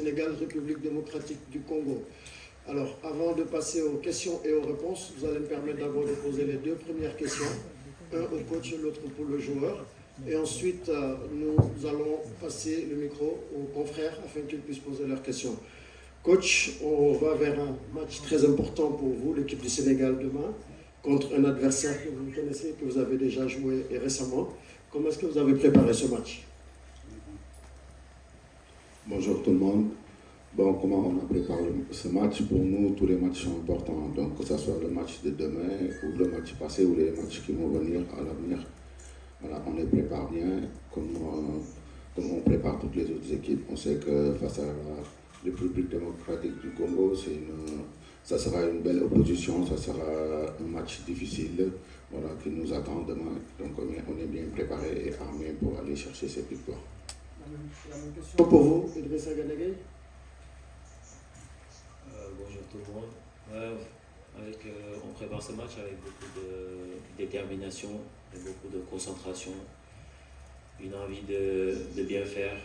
Sénégal, République démocratique du Congo. Alors, avant de passer aux questions et aux réponses, vous allez me permettre d'abord de poser les deux premières questions, un au coach et l'autre pour le joueur. Et ensuite, nous allons passer le micro aux confrères afin qu'ils puissent poser leurs questions. Coach, on va vers un match très important pour vous, l'équipe du Sénégal demain, contre un adversaire que vous connaissez, que vous avez déjà joué et récemment. Comment est-ce que vous avez préparé ce match? Bonjour tout le monde. Bon, comment on a préparé ce match? Pour nous, tous les matchs sont importants. Donc, que ce soit le match de demain, ou le match passé, ou les matchs qui vont venir à l'avenir. Voilà, on les prépare bien, comme on prépare toutes les autres équipes. On sait que face à la République démocratique du Congo, ça sera une belle opposition, ça sera un match difficile, voilà, qui nous attend demain. Donc, on est bien préparé et armé pour aller chercher cette victoire. La même question pour vous, Idrissa Ganagay. Bonjour tout le monde. On prépare ce match avec beaucoup de détermination et beaucoup de concentration, une envie de bien faire,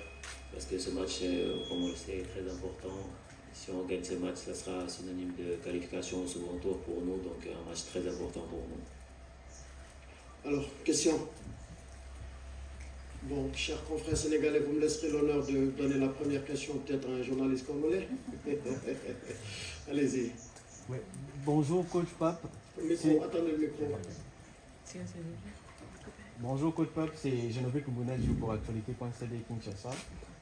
parce que ce match, comme on le sait, est très important. Si on gagne ce match, ça sera synonyme de qualification au second tour pour nous, donc un match très important pour nous. Alors, question. Bon, chers confrères sénégalais, vous me laisserez l'honneur de donner la première question peut-être à un journaliste congolais. Allez-y. Ouais. Bonjour coach Pape. Micro, attendez le micro. Bonjour coach Pape, c'est Geneviève Koubounet, joue pour Actualité.cd Kinshasa.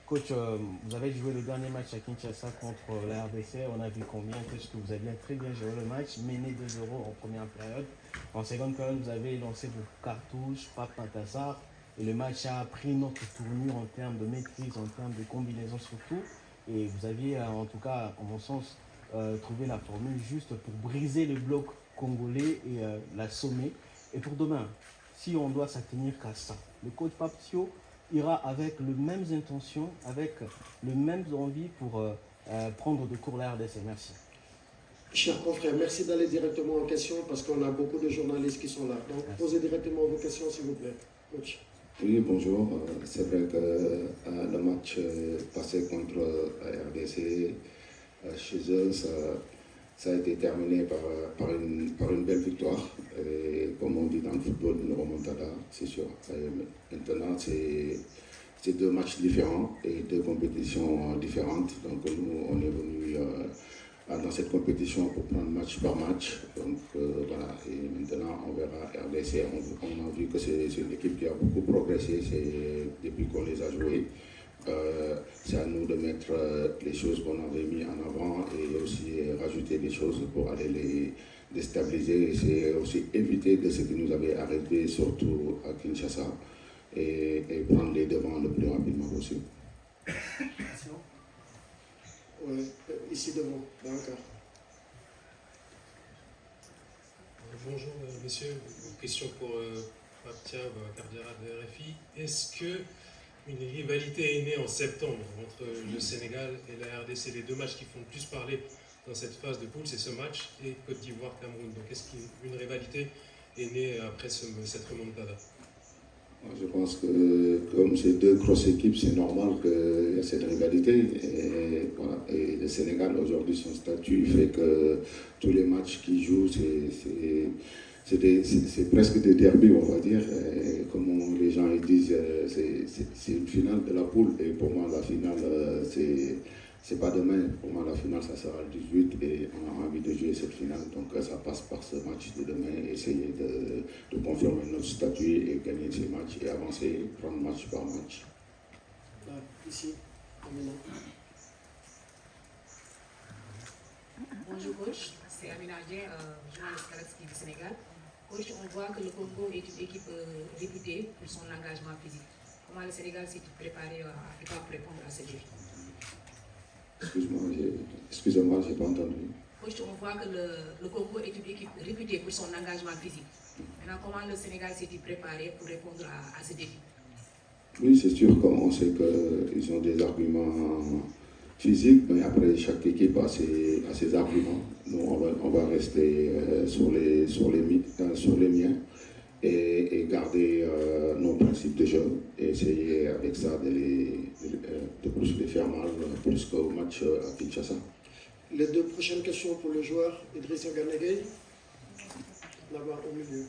Coach, vous avez joué le dernier match à Kinshasa contre la RDC. On a vu combien, puisque vous avez très bien géré le match, mené 2-0 en première période. En seconde période, vous avez lancé vos cartouches, Pape Matassar. Et le match a pris notre tournure en termes de maîtrise, en termes de combinaison surtout. Et vous aviez, en tout cas, en mon sens, trouvé la formule juste pour briser le bloc congolais et l'assommer. Et pour demain, si on doit s'attenir qu'à ça, le coach Papsio ira avec les mêmes intentions, avec les mêmes envies pour prendre de cours la RDC. Merci. Chers confrères, merci d'aller directement en question parce qu'on a beaucoup de journalistes qui sont là. Donc, posez directement vos questions, s'il vous plaît. Coach. Oui, bonjour. C'est vrai que le match passé contre la RDC, chez eux, ça a été terminé par une belle victoire. Et comme on dit dans le football, une remontada, c'est sûr. Et maintenant, c'est deux matchs différents et deux compétitions différentes. Donc nous, on est venu dans cette compétition pour prendre match par match. Donc voilà, et maintenant on verra RDC. On a vu que c'est une équipe qui a beaucoup progressé depuis qu'on les a joués. C'est à nous de mettre les choses qu'on avait mis en avant et aussi rajouter des choses pour aller les déstabiliser. C'est aussi éviter de ce qui nous avait arrêté, surtout à Kinshasa, et prendre les devants le plus rapidement possible. Oui, ici devant, d'accord. Bonjour messieurs, une question pour Paptia Cardera de RFI. Est-ce que une rivalité est née en septembre entre le Sénégal et la RDC? Les deux matchs qui font le plus parler dans cette phase de poule, c'est ce match et Côte d'Ivoire-Cameroun. Donc est-ce qu'une rivalité est née après cette remontada? Je pense que comme ces deux grosses équipes, c'est normal qu'il y ait cette rivalité. Et, voilà. Et le Sénégal, aujourd'hui, son statut fait que tous les matchs qu'il joue, c'est presque des derbies, on va dire. Et comme les gens ils disent, c'est une finale de la poule. Et pour moi, la finale, c'est pas demain. Pour moi, la finale, ça sera le 18 et on a envie de jouer cette finale. Donc, ça passe par ce match de demain, essayer de confirmer notre statut et gagner ces matchs et avancer, prendre match par match. Là, ici, Amina. Bonjour coach, c'est Amina Adien, journaliste Galaxy du Sénégal. Coach, on voit que le Congo est une équipe réputée pour son engagement physique. Comment le Sénégal s'est préparé à répondre à ce défi? Excusez-moi, je n'ai pas entendu. Coach, on voit que le Congo est une équipe réputée pour son engagement physique. Maintenant, comment le Sénégal s'est-il préparé pour répondre à ce défi? Oui, c'est sûr qu'on sait qu'ils ont des arguments physiques, mais après, chaque équipe a ses arguments. Nous, on va rester sur les miens. et garder nos principes de jeu et essayer avec ça de plus les faire mal plus qu'au match à Kinshasa. Les deux prochaines questions pour le joueur Idrissa Gana Gueye. Là-bas au milieu.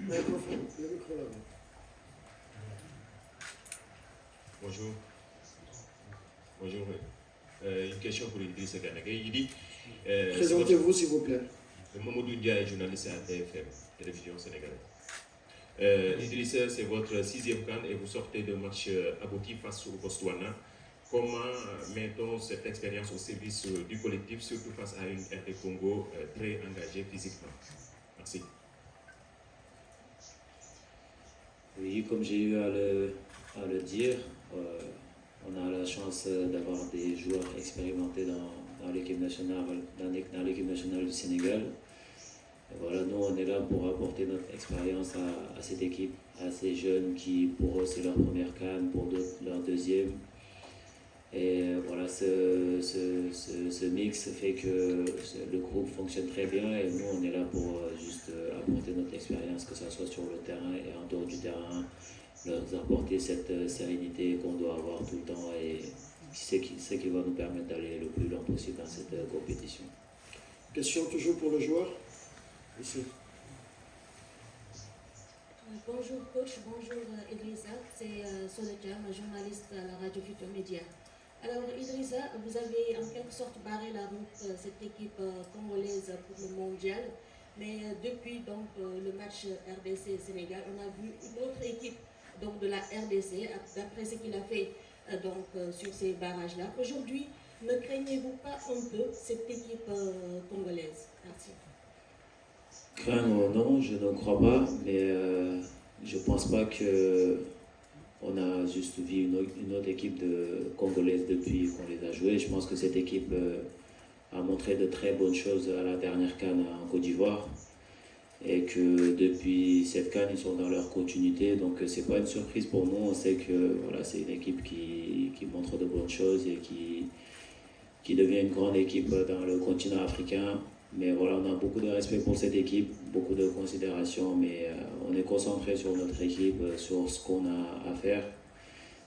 Microphone, le micro là-bas. Bonjour. Bonjour. Une question pour Idrissa Gana Gueye. Il dit, Présentez-vous s'il vous plaît. Mamadou Ndiaye, journaliste à TFM, télévision sénégalaise. Idrissa, c'est votre 6e CAN et vous sortez de match abouti face au Botswana. Comment mettons cette expérience au service du collectif, surtout face à une RD Congo très engagée physiquement? Merci. Oui, comme j'ai eu à le dire, on a la chance d'avoir des joueurs expérimentés dans l'équipe nationale, dans l'équipe nationale du Sénégal. Et voilà, nous on est là pour apporter notre expérience à cette équipe, à ces jeunes qui pour eux c'est leur première CAN, pour d'autres leur deuxième. Et voilà, ce mix fait que le groupe fonctionne très bien et nous on est là pour juste apporter notre expérience, que ce soit sur le terrain et en dehors du terrain, leur apporter cette sérénité qu'on doit avoir tout le temps et ce qui va nous permettre d'aller le plus loin possible dans cette compétition. Question toujours pour le joueur. Ici. Bonjour coach, bonjour Idrissa, c'est Soledja, journaliste à la radio Futur Média. Alors Idrissa, vous avez en quelque sorte barré la route cette équipe congolaise pour le mondial, mais depuis donc le match RDC-Sénégal, on a vu une autre équipe donc, de la RDC, d'après ce qu'il a fait sur ces barrages-là. Aujourd'hui, ne craignez-vous pas un peu cette équipe congolaise? Merci. Craindre, non, je ne crois pas, mais je ne pense pas qu'on a juste vu une autre équipe congolaise depuis qu'on les a joués. Je pense que cette équipe a montré de très bonnes choses à la dernière CAN en Côte d'Ivoire et que depuis cette CAN, ils sont dans leur continuité. Donc ce n'est pas une surprise pour nous. On sait que voilà, c'est une équipe qui montre de bonnes choses et qui devient une grande équipe dans le continent africain. Mais voilà, on a beaucoup de respect pour cette équipe, beaucoup de considération, mais on est concentré sur notre équipe, sur ce qu'on a à faire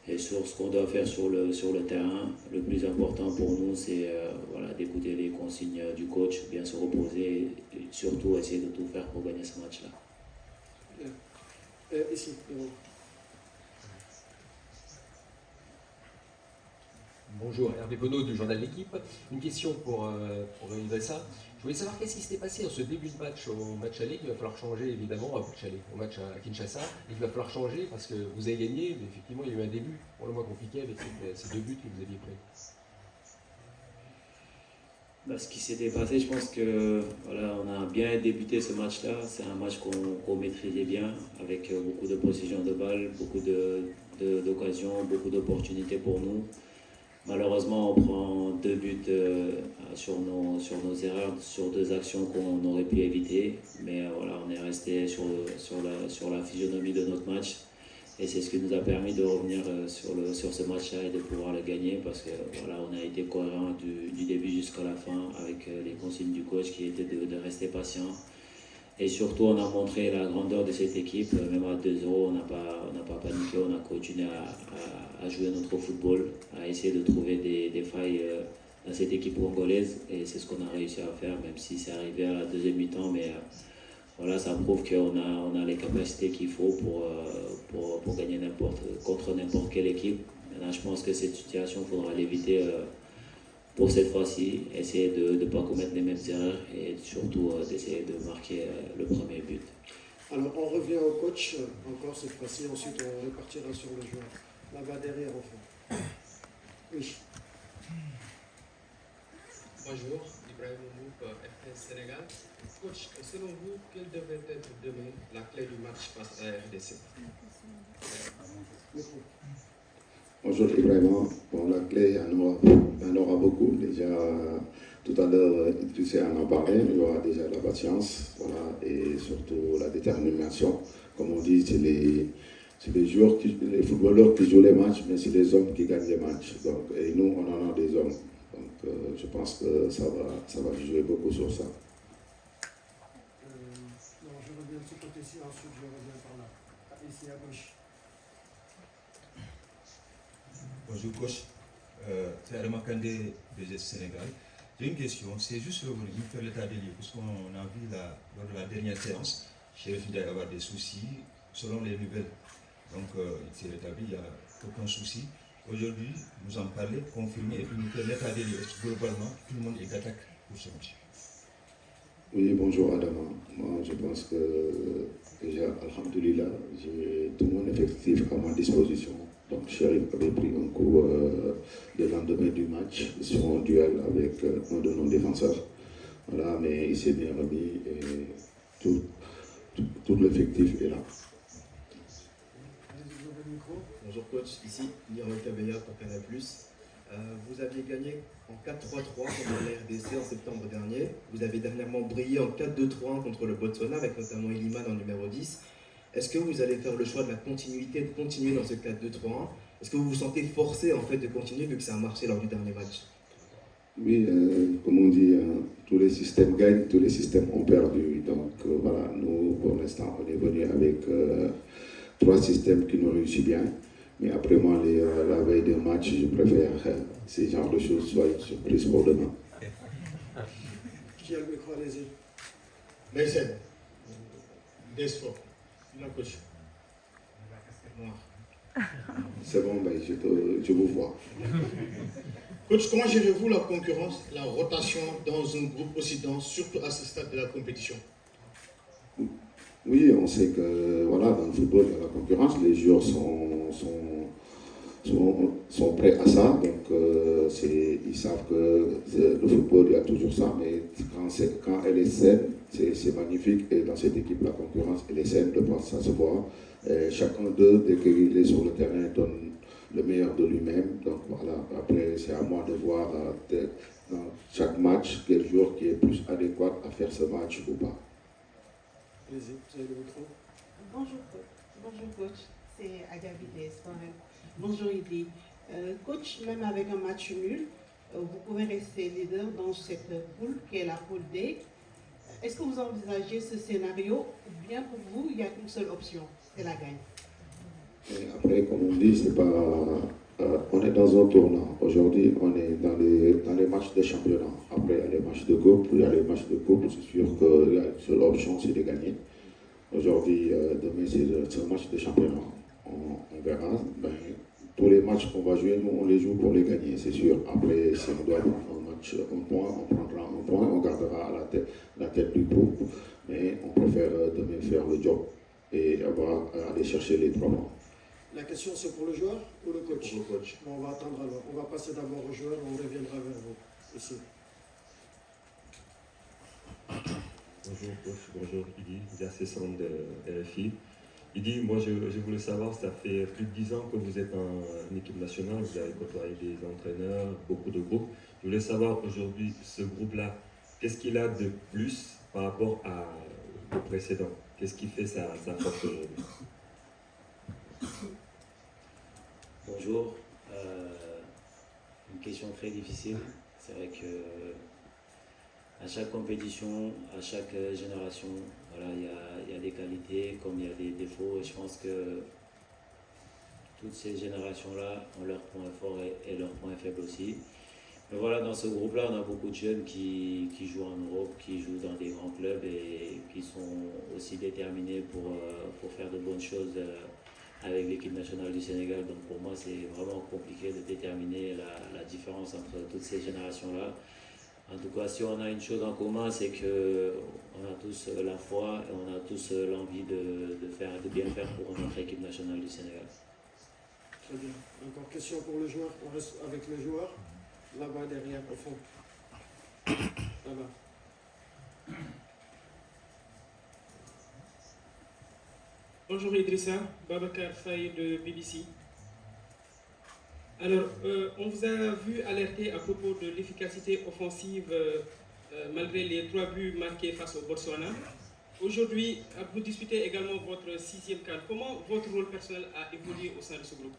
et sur ce qu'on doit faire sur le terrain. Le plus important pour nous, c'est voilà, d'écouter les consignes du coach, bien se reposer et surtout essayer de tout faire pour gagner ce match-là. Ici, devant. Bonjour, Hervé Bonneau du journal L'équipe. Une question pour Idrissa. Je voulais savoir qu'est-ce qui s'était passé en ce début de match, au match aller, qu'il va falloir changer évidemment, au match à Kinshasa, et qu'il va falloir changer parce que vous avez gagné, mais effectivement il y a eu un début pour le moins compliqué avec ces 2 buts que vous aviez pris. Ce qui s'était passé, je pense que voilà, on a bien débuté ce match-là. C'est un match qu'on maîtrisait bien, avec beaucoup de possession de balles, beaucoup d'occasions, beaucoup d'opportunités pour nous. Malheureusement, on prend 2 buts sur nos erreurs, sur 2 actions qu'on aurait pu éviter. Mais voilà, on est resté sur la physionomie de notre match. Et c'est ce qui nous a permis de revenir sur ce match-là et de pouvoir le gagner parce que voilà, on a été cohérent du début jusqu'à la fin avec les consignes du coach qui étaient de rester patient. Et surtout, on a montré la grandeur de cette équipe. Même à 2-0, on n'a pas paniqué, on a continué à jouer notre football, à essayer de trouver des failles dans cette équipe congolaise. Et c'est ce qu'on a réussi à faire, même si c'est arrivé à la deuxième mi-temps. Mais voilà, ça prouve qu'on a les capacités qu'il faut pour gagner contre n'importe quelle équipe. Maintenant, je pense que cette situation, il faudra l'éviter pour cette fois-ci, essayer de ne pas commettre les mêmes erreurs et surtout d'essayer de marquer le premier but. Alors, on revient au coach, encore cette fois-ci, ensuite on repartira sur le joueur. Là-bas derrière, enfin. Oui. Bonjour, Ibrahim Mouk, RTS Sénégal. Coach, selon vous, quelle devrait être demain la clé du match face à la RDC? Bonjour Ibrahim, bon, la clé, il y en aura beaucoup. Déjà, tout à l'heure, tu sais, on en parlait, il y aura déjà la patience, voilà, et surtout la détermination. Comme on dit, c'est les footballeurs qui jouent les matchs, mais c'est les hommes qui gagnent les matchs. Donc, et nous, on en a des hommes. Donc, je pense que ça va jouer beaucoup sur ça. ensuite je reviens par là. Ici à gauche. Bonjour coach, c'est Adama Kandé de GS Sénégal. J'ai une question, c'est juste revenir faire l'état des lieux, parce qu'on a vu lors de la dernière séance, Chérif Ndiaye avoir des soucis, selon les nouvelles. Donc il s'est rétabli, il n'y a aucun souci. Aujourd'hui, vous en parlez, confirmez, et puis nous faire l'état des lieux. Globalement, tout le monde est d'attaque pour ce match. Oui, bonjour Adama. Moi, je pense que déjà, alhamdoulilah, j'ai tout mon effectif à ma disposition. Donc, Chérif avait pris un coup le lendemain du match sur un duel avec un de nos défenseurs. Voilà, mais il s'est bien remis et tout l'effectif est là. Bonjour coach, ici Liron Kabeya pour Canal+. Vous aviez gagné en 4-3-3 contre la RDC en septembre dernier. Vous avez dernièrement brillé en 4-2-3-1 contre le Botswana avec notamment Iliman en numéro 10. Est-ce que vous allez faire le choix de la continuité, de continuer dans ce 4-2-3-1 ? Est-ce que vous vous sentez forcé en fait de continuer vu que ça a marché lors du dernier match ? Oui, comme on dit, tous les systèmes gagnent, tous les systèmes ont perdu. Donc voilà, nous pour l'instant on est venu avec 3 systèmes qui nous réussissent bien. Mais après moi, la veille d'un match, je préfère ces genres de choses soient une surprise pour demain. Qui a le micro, allez-y. Maïsen, Desfort, non coach. C'est bon, ben, je vous vois. Coach, comment gérez-vous la concurrence, la rotation dans un groupe aussi dense, surtout à ce stade de la compétition ? Oui, on sait que voilà, dans le football, il y a la concurrence, les joueurs sont prêts à ça, donc ils savent que le football, il y a toujours ça, mais quand elle est saine, c'est magnifique, et dans cette équipe, la concurrence, elle est saine, ça se voit. Chacun d'eux, dès qu'il est sur le terrain, donne le meilleur de lui-même, donc voilà, après c'est à moi de voir dans chaque match quel joueur qui est plus adéquat à faire ce match ou pas. Allez-y, vous avez le micro. Bonjour coach, c'est Agabi de Espoirel. Bonjour Idi. Coach, même avec un match nul, vous pouvez rester leader dans cette poule qui est la poule D. Est-ce que vous envisagez ce scénario ou bien pour vous, il n'y a qu'une seule option, c'est la gagne? Et après, comme on dit, c'est pas, on est dans un tournant. Aujourd'hui, on est dans les matchs de championnat. Après, il y a les matchs de coupe. C'est sûr qu'il y a une seule option, c'est de gagner. Aujourd'hui, demain, c'est un match de championnat. On verra. Ben, tous les matchs qu'on va jouer, nous, on les joue pour les gagner, c'est sûr. Après, si on doit prendre un match, un point, on prendra un point, on gardera la tête du groupe. Mais on préfère demain faire le job et aller chercher les 3 points. La question, c'est pour le joueur ou le coach? Pour le coach. Bon, on va attendre alors. On va passer d'abord au joueur et on reviendra vers vous. Ici. Bonjour coach, bonjour Idi, assistant de RFI. Idi, moi je voulais savoir, ça fait plus de 10 ans que vous êtes en équipe nationale, vous avez côtoyé des entraîneurs, beaucoup de groupes. Je voulais savoir aujourd'hui, ce groupe-là, qu'est-ce qu'il a de plus par rapport au précédent? Qu'est-ce qui fait sa force aujourd'hui? Bonjour, une question très difficile. C'est vrai que à chaque compétition, à chaque génération, voilà, il y a des qualités comme il y a des défauts, et je pense que toutes ces générations-là ont leurs points forts et leurs points faibles aussi. Mais voilà, dans ce groupe-là, on a beaucoup de jeunes qui jouent en Europe, qui jouent dans des grands clubs et qui sont aussi déterminés pour faire de bonnes choses avec l'équipe nationale du Sénégal. Donc pour moi, c'est vraiment compliqué de déterminer la différence entre toutes ces générations-là. En tout cas, si on a une chose en commun, c'est qu'on a tous la foi et on a tous l'envie de bien faire pour notre équipe nationale du Sénégal. Très bien. Encore question pour le joueur. On reste avec le joueur. Là-bas, derrière, au fond. Là-bas. Bonjour Idrissa, Babacar Faye de BBC. Alors, on vous a vu alerter à propos de l'efficacité offensive malgré les 3 buts marqués face au Botswana. Aujourd'hui, vous disputez également votre 6e CAN. Comment votre rôle personnel a évolué au sein de ce groupe?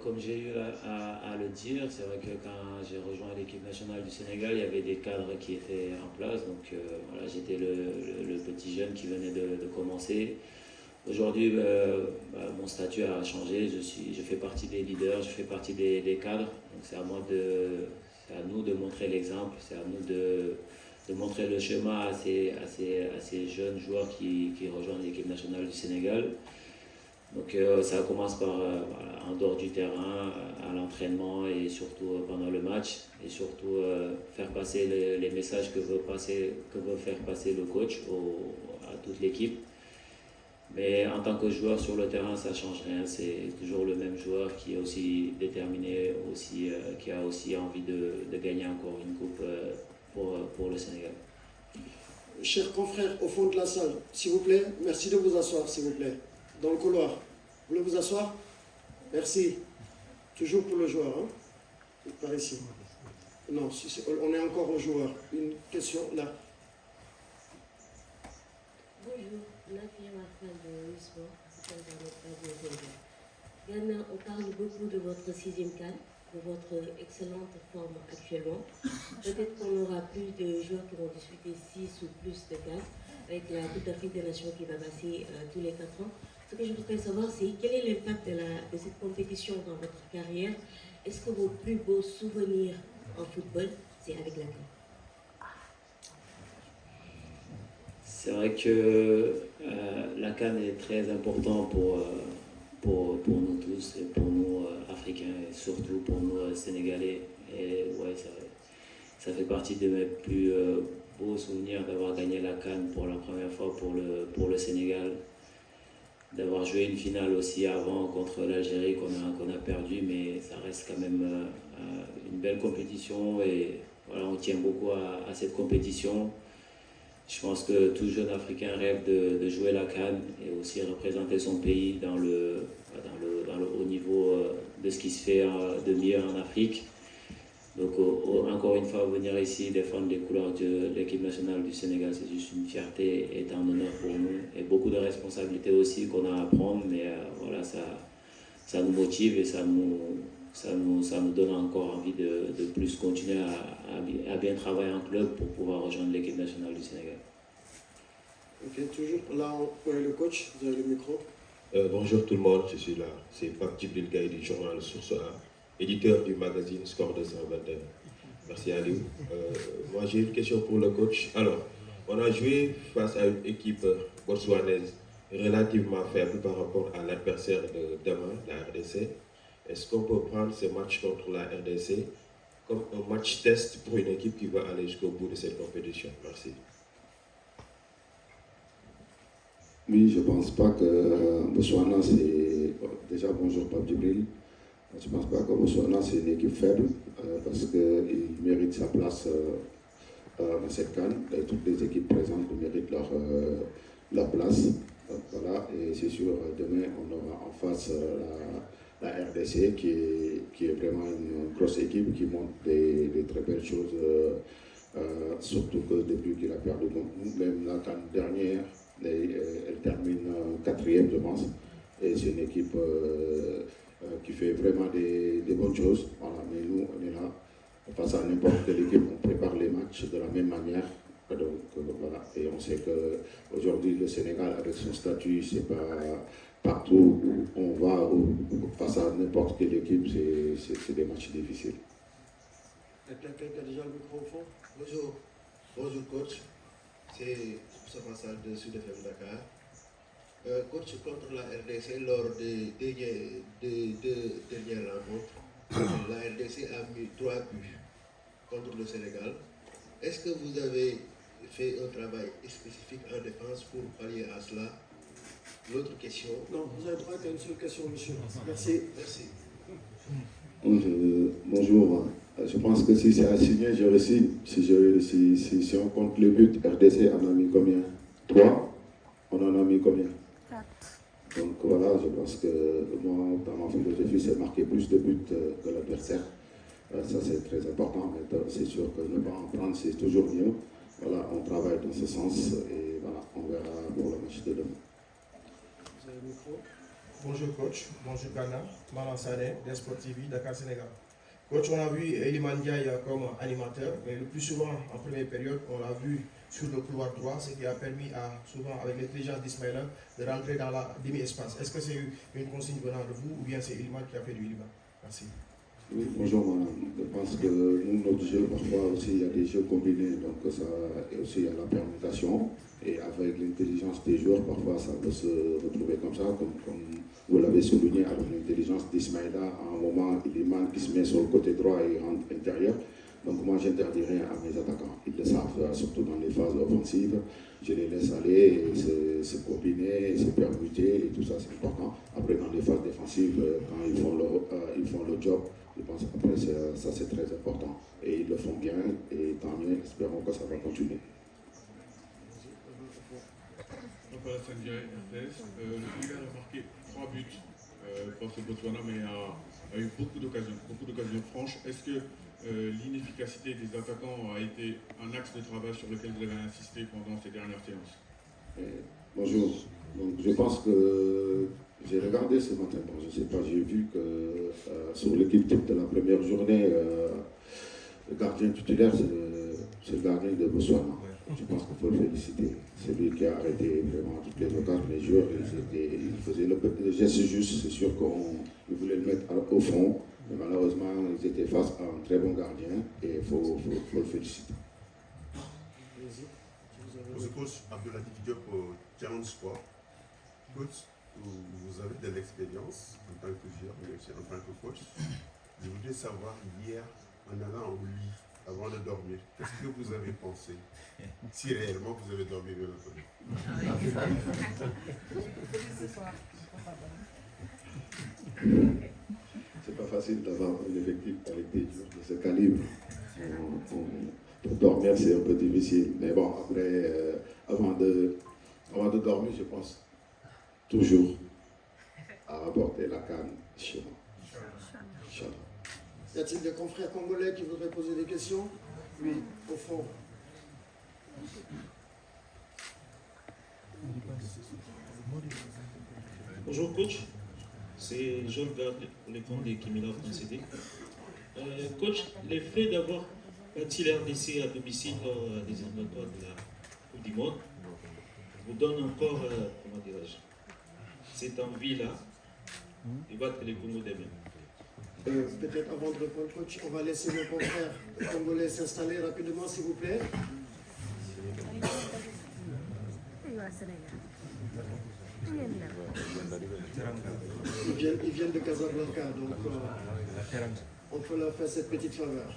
Comme j'ai eu à le dire, c'est vrai que quand j'ai rejoint l'équipe nationale du Sénégal, il y avait des cadres qui étaient en place. Donc voilà, j'étais le petit jeune qui venait de commencer. Aujourd'hui, mon statut a changé. Je fais partie des leaders, je fais partie des cadres. Donc c'est à nous de montrer l'exemple, c'est à nous de montrer le chemin à ces jeunes joueurs qui rejoignent l'équipe nationale du Sénégal. Donc ça commence par en dehors du terrain, à l'entraînement et surtout pendant le match, et surtout faire passer les messages que veut faire passer le coach à toute l'équipe. Mais en tant que joueur sur le terrain, ça ne change rien. C'est toujours le même joueur qui est aussi déterminé, qui a aussi envie de gagner encore une coupe pour le Sénégal. Chers confrères au fond de la salle, s'il vous plaît, merci de vous asseoir, s'il vous plaît. Dans le couloir. Vous voulez vous asseoir? Merci. Toujours pour le joueur, hein? Par ici. Non, on est encore au joueur. Une question là. Bonjour, Nafia Marfal de Sport, Ghana, on parle beaucoup de votre 6e CAN, de votre excellente forme actuellement. Peut-être qu'on aura plus de joueurs qui vont disputer 6 ou plus de CAN avec la Coupe d'Afrique des Nations qui va passer tous les 4 ans. Ce que je voudrais savoir, c'est quel est l'impact de cette compétition dans votre carrière? Est-ce que vos plus beaux souvenirs en football, c'est avec la CAN? C'est vrai que la CAN est très importante pour nous tous, et pour nous Africains, et surtout pour nous Sénégalais. Et ouais, ça fait partie de mes plus beaux souvenirs d'avoir gagné la CAN pour la première fois pour le Sénégal. D'avoir joué une finale aussi avant contre l'Algérie qu'on a perdu, mais ça reste quand même une belle compétition et voilà, on tient beaucoup à cette compétition. Je pense que tout jeune Africain rêve de jouer la CAN et aussi représenter son pays dans le haut niveau de ce qui se fait de mieux en Afrique. Donc encore une fois, venir ici défendre les couleurs de l'équipe nationale du Sénégal, c'est juste une fierté et un honneur pour nous. Et beaucoup de responsabilités aussi qu'on a à prendre, mais voilà, ça nous motive et ça nous donne encore envie de plus continuer à bien travailler en club pour pouvoir rejoindre l'équipe nationale du Sénégal. Ok, toujours là, le coach, vous avez le micro. Bonjour tout le monde, je suis là. C'est Pape Djibril Gaye du journal Source A, éditeur du magazine Score 221. Merci Aliou. Moi j'ai une question pour le coach. Alors, on a joué face à une équipe botswanaise relativement faible par rapport à l'adversaire de demain, la RDC. Est-ce qu'on peut prendre ce match contre la RDC comme un match test pour une équipe qui va aller jusqu'au bout de cette compétition? Merci. Oui, je ne pense pas que Botswana, c'est... Déjà, bonjour Pape Djibril. Je ne pense pas que Botswana, c'est une équipe faible parce qu'il mérite sa place dans cette CAN. Et toutes les équipes présentes méritent leur place. Donc, voilà, et c'est sûr, demain, on aura en face la RDC qui est vraiment une grosse équipe qui montre des très belles choses. Surtout que depuis qu'il a perdu même la CAN dernière, elle termine 4e, je pense. Et c'est une équipe qui fait vraiment des bonnes choses. Voilà, mais nous, on est là. Face à n'importe quelle équipe, on prépare les matchs de la même manière. Donc, voilà. Et on sait qu'aujourd'hui, le Sénégal, avec son statut, c'est pas partout où on va, face à n'importe quelle équipe, c'est des matchs difficiles. Quelqu'un qui a déjà le micro au fond? Bonjour. Bonjour coach. C'est Moussa Massal de Sud FM Dakar. Coach, contre la RDC, lors des dernières rencontres, la RDC a mis 3 buts contre le Sénégal. Est-ce que vous avez fait un travail spécifique en défense pour pallier à cela? L'autre question. Non, vous avez droit à une seule question, monsieur. Merci. Merci. Bonjour. Je pense que si c'est assigné, je récite. Si on compte les buts, RDC en a mis combien? 3. On en a mis combien? 4. Donc voilà, je pense que moi, dans ma philosophie, c'est marquer plus de buts que l'adversaire. Ça, c'est très important. Mais c'est sûr que ne pas en prendre, c'est toujours mieux. Voilà, on travaille dans ce sens et voilà, on verra pour le match de demain. Vous avez le micro? Bonjour coach, bonjour Ghana, Malan Sané, d'Esport TV, Dakar Sénégal. Coach, on a vu Eliman Ndiaye comme animateur, mais le plus souvent en première période, on l'a vu sur le couloir droit, ce qui a permis souvent avec l'intelligence d'Ismaïla de rentrer dans la demi-espace. Est-ce que c'est une consigne venant de vous ou bien c'est Eliman qui a fait du Eliman? Merci. Oui, bonjour madame. Je pense que nous, notre jeu, parfois aussi, il y a des jeux combinés, donc ça, et aussi il y a la permutation. Et avec l'intelligence des joueurs, parfois ça peut se retrouver comme ça, comme vous l'avez souligné, avec l'intelligence d'Ismaïla, à un moment, Eliman qui se met sur le côté droit et rentre intérieur. Donc moi, j'interdis rien à mes attaquants. Ils le savent, surtout dans les phases offensives. Je les laisse aller, se combiner, se permuter, et tout ça, c'est important. Après, dans les phases défensives, quand ils font le job, je pense qu'après, ça c'est très important. Et ils le font bien, et tant mieux, espérons que ça va continuer. Le Sénégal a marqué 3 buts face au Botswana, mais a eu beaucoup d'occasions franches. Est-ce que l'inefficacité des attaquants a été un axe de travail sur lequel vous avez insisté pendant ces dernières séances? Bonjour. Donc, je pense que j'ai regardé ce matin, bon, je ne sais pas, j'ai vu que sur l'équipe type de la première journée, le gardien titulaire, c'est le gardien de Botswana. Je pense qu'il faut le féliciter. C'est lui qui a arrêté vraiment toutes les occasions. Les joueurs, ils faisaient le geste juste. C'est sûr qu'ils voulaient le mettre au fond. Mais malheureusement, ils étaient face à un très bon gardien et il faut le féliciter. Monsieur coach Abdoulaye Diop pour Challenge Sport. Coach, vous avez de l'expérience en tant que joueur, mais aussi en tant que coach. Je voudrais savoir, hier, en allant au lit, avant de dormir, qu'est-ce que vous avez pensé? Si réellement vous avez dormi, bien entendu. C'est pas facile d'avoir un effectif avec des joueurs de ce calibre. Pour dormir, c'est un peu difficile. Mais bon, après, avant de dormir, je pense toujours à rapporter la canne chez moi. Y a-t-il des confrères congolais qui voudraient poser des questions? Oui, au fond. Bonjour coach, c'est Jean Gard, le compte des Kimilov concédé. Coach, le fait d'avoir bâti la RDC à domicile lors des éliminatoires de la Coupe du Monde vous donne encore, comment dirais-je, cette envie-là de battre les Congo demain. Peut-être avant de répondre, coach, on va laisser nos confrères congolais s'installer rapidement, s'il vous plaît. Ils viennent de Casablanca, donc on peut leur faire cette petite faveur.